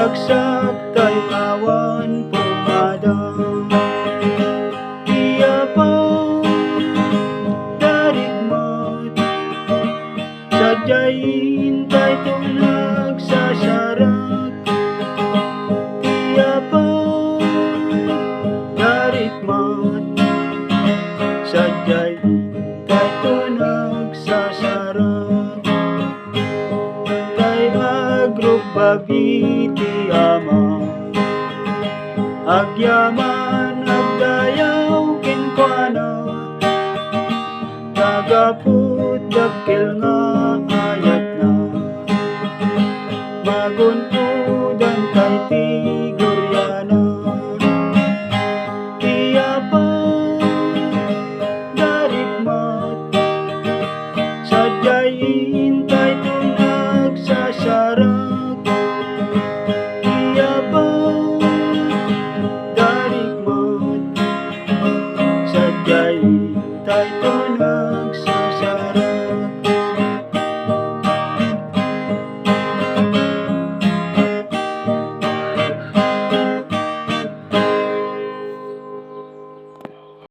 bagsak tay awan pumada. Iya pa darigmat sadyay hintay tulag sa sarak. Iya pa darigmat sadyay hintay tulag sa sarak. Kay agbabiti ama agyaman agdayaw kinkwana, tagaput dakil nga ayat na maguntudan kay ti